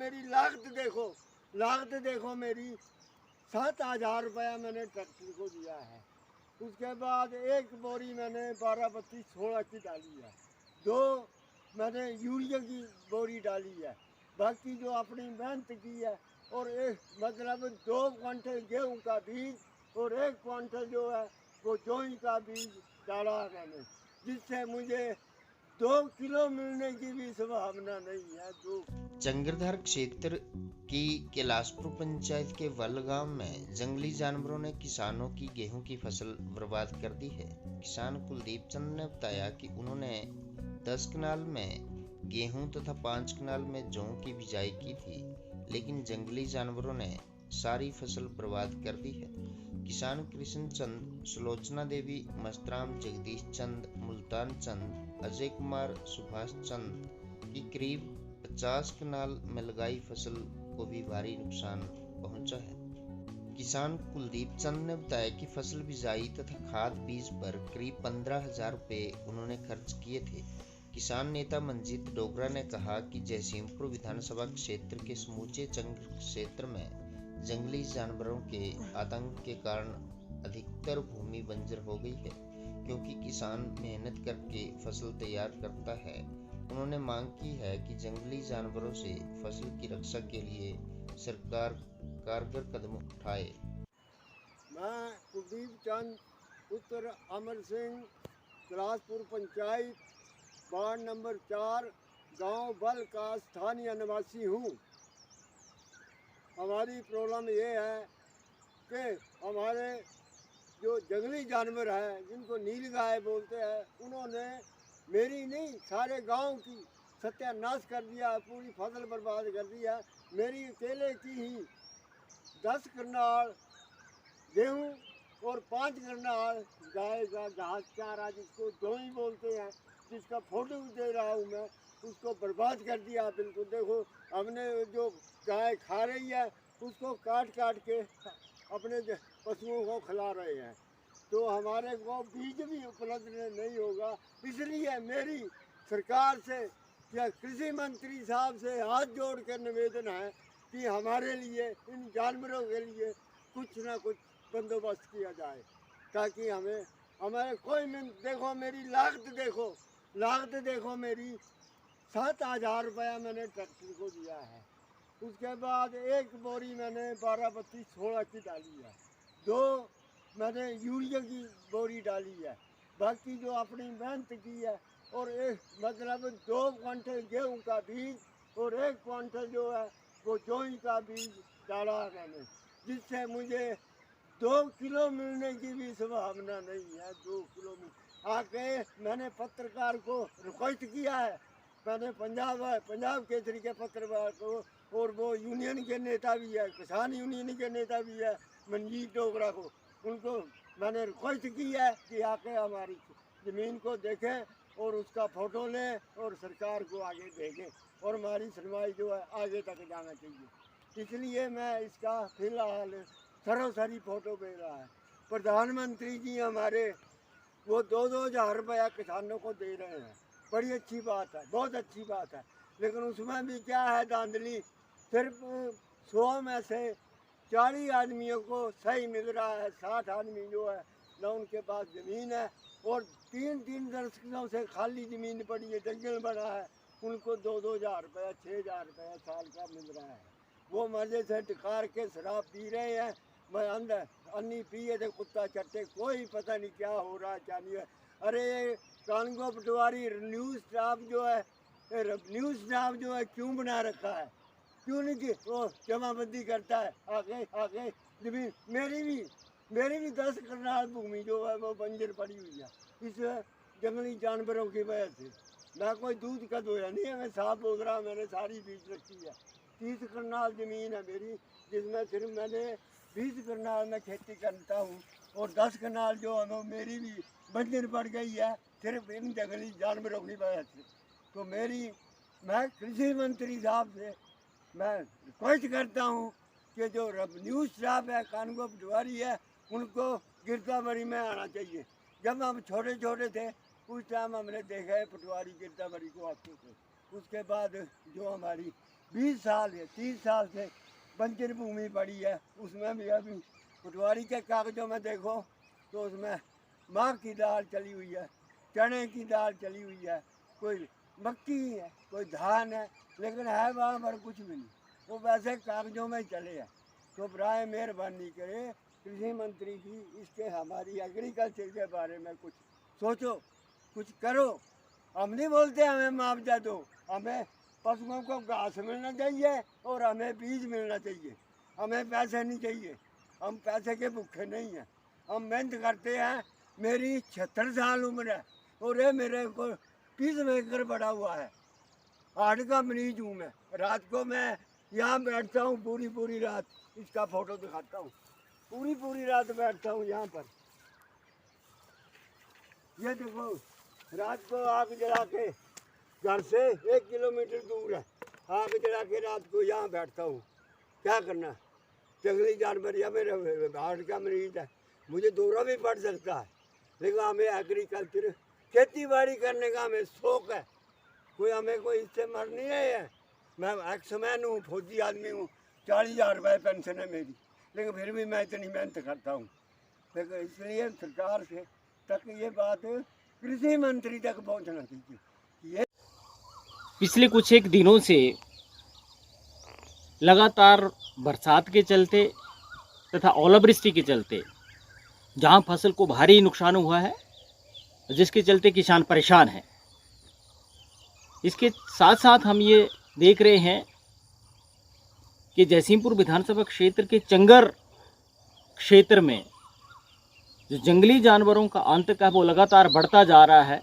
मेरी लागत देखो मेरी 7,000 रुपया मैंने ट्रैक्टर को दिया है। उसके बाद एक बोरी मैंने 12-32-16 की डाली है, 2 मैंने यूरिया की बोरी डाली है, बाकी जो अपनी मेहनत की है, और एक मतलब 2 क्विंटल गेहूँ का बीज और 1 क्विंटल जो है वो जोई का बीज डाला है मैंने, जिससे मुझे 2 किलो मिलने की भी संभावना नहीं है। 2 चंगरधार क्षेत्र की कैलाशपुर पंचायत के वल गांव में जंगली जानवरों ने किसानों की गेहूं की फसल बर्बाद कर दी है। किसान कुलदीप चंद ने बताया कि उन्होंने 10 कनाल में गेहूं तथा 5 कनाल में जौ की बिजाई की थी, लेकिन जंगली जानवरों ने सारी फसल बर्बाद कर दी है। किसान कृष्ण चंद, सुलोचना देवी, मस्तराम, जगदीश चंद, मुल्तान चंद, अजय कुमार, सुभाष चंद की करीब 50 कनाल में लगाई फसल को भी भारी नुकसान पहुंचा है। किसान कुलदीप चंद ने बताया कि फसल बिजाई तथा खाद बीज पर करीब 15,000 रुपए उन्होंने खर्च किए थे। किसान नेता मंजीत डोगरा ने कहा कि जयसिंहपुर विधानसभा क्षेत्र के समूचे चंगर क्षेत्र में जंगली जानवरों के आतंक के कारण अधिकतर भूमि बंजर हो गई है, क्योंकि किसान मेहनत करके फसल तैयार करता है। उन्होंने मांग की है कि जंगली जानवरों से फसल की रक्षा के लिए सरकार कारगर कदम उठाए। मैं कुलदीप चंद पुत्र अमर सिंह, कैलाशपुर पंचायत, वार्ड नंबर 4, गांव बल का स्थानीय निवासी हूँ। हमारी प्रॉब्लम ये है कि हमारे जो जंगली जानवर है, जिनको नीलगाय बोलते हैं, उन्होंने मेरी नहीं सारे गांव की सत्यानाश कर दिया, पूरी फसल बर्बाद कर दिया। मेरी अकेले की ही 10 करनाल गेहूँ और 5 करनाल गाय का घास चारा, जिसको दोई बोलते हैं, जिसका फोटो दे रहा हूँ मैं, उसको बर्बाद कर दिया बिल्कुल। देखो हमने जो गाय खा रही है उसको काट काट के अपने पशुओं को खिला रहे हैं, तो हमारे को बीज भी उपलब्ध नहीं होगा। इसलिए मेरी सरकार से या कृषि मंत्री साहब से हाथ जोड़ कर निवेदन है कि हमारे लिए, इन जानवरों के लिए कुछ ना कुछ बंदोबस्त किया जाए, ताकि हमारे कोई देखो मेरी लागत देखो मेरी 7,000 रुपया मैंने ट्रैक्टर को दिया है। उसके बाद एक बोरी मैंने 12-32-16 की डाली है, 2 मैंने यूरिया की बोरी डाली है, बाकी जो अपनी मेहनत की है, और एक मतलब 2 क्विंटल गेहूँ का बीज और 1 क्विंटल जो है वो जोई का बीज डाला है मैंने, जिससे मुझे 2 किलो मिलने की भी संभावना नहीं है। 2 किलो मिल आके मैंने पत्रकार को रिक्वेस्ट किया है, मैंने पंजाब केसरी के पत्रकार को, और वो यूनियन के नेता भी है, किसान यूनियन के नेता भी है मंजीत डोगरा को, उनको मैंने रिक्वेस्ट की है कि आके हमारी ज़मीन को देखें और उसका फ़ोटो लें और सरकार को आगे भेजें, और हमारी सुनवाई जो है आगे तक जाना चाहिए। इसलिए मैं इसका फ़िलहाल सरासरी फ़ोटो भेज रहा है। प्रधानमंत्री जी हमारे वो 2-2 हज़ार रुपया किसानों को दे रहे हैं, बड़ी अच्छी बात है, बहुत अच्छी बात है, लेकिन उसमें भी क्या है धांधली, सिर्फ 100 में से 40 आदमियों को सही मिल रहा है, 60 आदमी जो है ना उनके पास ज़मीन है, और 3-3 दशकों से खाली ज़मीन पड़ी है, जंगल बना है, उनको 2-2 हज़ार रुपया, 6 हज़ार रुपया साल का मिल रहा है। वो मज़े से टिकार के शराब पी रहे हैं, मैं अंदर अन्नी पिए थे कुत्ता चट्टे, कोई पता नहीं क्या हो रहा है क्या नहीं है। अरे ये कानगो पटवारी न्यूज़ स्टाफ जो है, क्यों बना रखा है, क्यों नहीं कि वो जमाबंदी करता है आगे आगे जमीन। मेरी भी 10 करनाल भूमि जो है वो बंजर पड़ी हुई है, इस जंगली जानवरों की वजह से। मैं कोई दूध का दोया नहीं है, मैं साफ बोल रहा, मैंने सारी बीज रखी है। 30 करनाल ज़मीन है मेरी, जिसमें सिर्फ मैंने 20 करनाल में खेती करता हूँ, और 10 करनाल जो है वो मेरी भी बंजर पड़ गई है, सिर्फ इन जंगली जानवरों की वजह से। तो मैं कृषि मंत्री साहब से मैं रिक्वेस्ट करता हूँ कि जो न्यूज़ स्टाफ है, कानगो पटवारी है, उनको गिरदावरी में आना चाहिए। जब हम छोटे छोटे थे उस टाइम हमने देखा है पटवारी गिरदावरी को आते थे। उसके बाद जो हमारी 20 साल या 30 साल से बंजर भूमि पड़ी है, उसमें भी अभी पटवारी के कागजों में देखो तो उसमें माह की दाल चली हुई है, चने की दाल चली हुई है, कोई मक्की है, कोई धान है, लेकिन है वहाँ पर कुछ भी नहीं, वो वैसे कागजों में चले हैं। तो बराए मेहरबानी करे कृषि मंत्री जी, इसके हमारी एग्रीकल्चर के बारे में कुछ सोचो, कुछ करो। हम नहीं बोलते हमें मुआवजा दो, हमें पशुओं को घास मिलना चाहिए और हमें बीज मिलना चाहिए, हमें पैसे नहीं चाहिए। हम पैसे के भूखे नहीं हैं, हम मेहनत करते हैं। मेरी 76 साल उम्र है और ये मेरे को पीस मेकर पड़ा हुआ है, हार्ट का मरीज हूँ मैं। रात को मैं यहाँ बैठता हूँ पूरी रात, इसका फोटो दिखाता हूँ, पूरी रात बैठता हूँ यहाँ पर। ये देखो, रात को आग जला के, घर से 1 किलोमीटर दूर है, आग जला के रात को यहाँ बैठता हूँ। क्या करना, जंगली जानवर या मेरे हार्ट का मरीज है, मुझे दौरा भी पड़ सकता है, लेकिन हमें एग्रीकल्चर खेती बाड़ी करने का हमें शौक है। कोई इससे मर नहीं है। मैं एक्समैन हूँ, फौजी आदमी हूँ, 40,000 रुपये पेंशन है मेरी, लेकिन फिर भी मैं इतनी मेहनत करता हूँ। लेकिन इसलिए सरकार से तक ये बात कृषि मंत्री तक पहुँचना चाहिए। ये पिछले कुछ एक दिनों से लगातार बरसात के चलते तथा ओलावृष्टि के चलते जहां फसल को भारी नुकसान हुआ है, जिसके चलते किसान परेशान हैं। इसके साथ साथ हम ये देख रहे हैं कि जयसिंहपुर विधानसभा क्षेत्र के चंगर क्षेत्र में जो जंगली जानवरों का आतंक है वो लगातार बढ़ता जा रहा है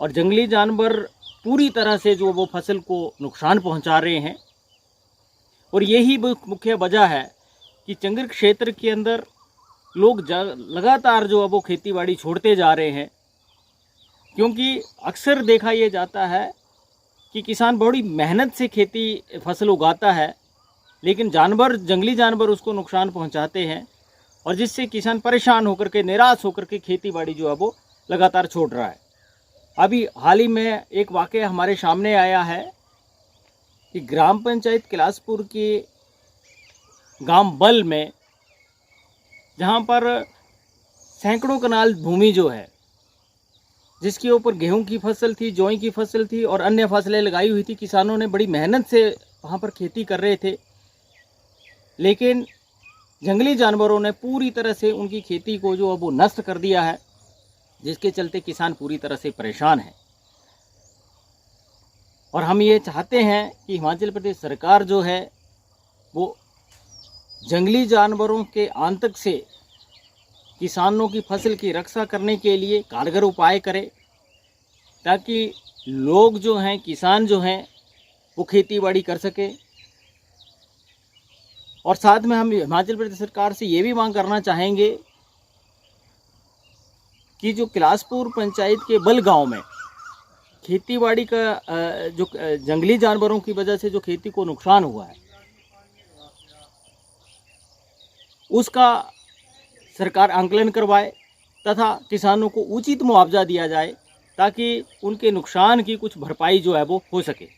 और जंगली जानवर पूरी तरह से जो वो फसल को नुकसान पहुंचा रहे हैं। और यही मुख्य वजह है कि चंगर क्षेत्र के अंदर लोग लगातार जो है वो खेती बाड़ी छोड़ते जा रहे हैं, क्योंकि अक्सर देखा ये जाता है कि किसान बड़ी मेहनत से खेती फसल उगाता है, लेकिन जंगली जानवर उसको नुकसान पहुंचाते हैं और जिससे किसान परेशान होकर के, निराश होकर के खेती बाड़ी जो है वो लगातार छोड़ रहा है। अभी हाल ही में एक वाक़या हमारे सामने आया है कि ग्राम पंचायत कैलाशपुर के गांव बल में, जहां पर सैकड़ों कनाल भूमि जो है, जिसके ऊपर गेहूं की फसल थी, जौई की फसल थी और अन्य फसलें लगाई हुई थी, किसानों ने बड़ी मेहनत से वहां पर खेती कर रहे थे, लेकिन जंगली जानवरों ने पूरी तरह से उनकी खेती को जो है वो नष्ट कर दिया है, जिसके चलते किसान पूरी तरह से परेशान है। और हम ये चाहते हैं कि हिमाचल प्रदेश सरकार जो है वो जंगली जानवरों के आतंक से किसानों की फसल की रक्षा करने के लिए कारगर उपाय करे, ताकि लोग जो हैं, किसान जो हैं, वो खेती बाड़ी कर सके। और साथ में हम हिमाचल प्रदेश सरकार से ये भी मांग करना चाहेंगे कि जो कैलाशपुर पंचायत के बल गांव में खेती बाड़ी का जो जंगली जानवरों की वजह से जो खेती को नुकसान हुआ है, उसका सरकार आंकलन करवाए तथा किसानों को उचित मुआवजा दिया जाए, ताकि उनके नुकसान की कुछ भरपाई जो है वो हो सके।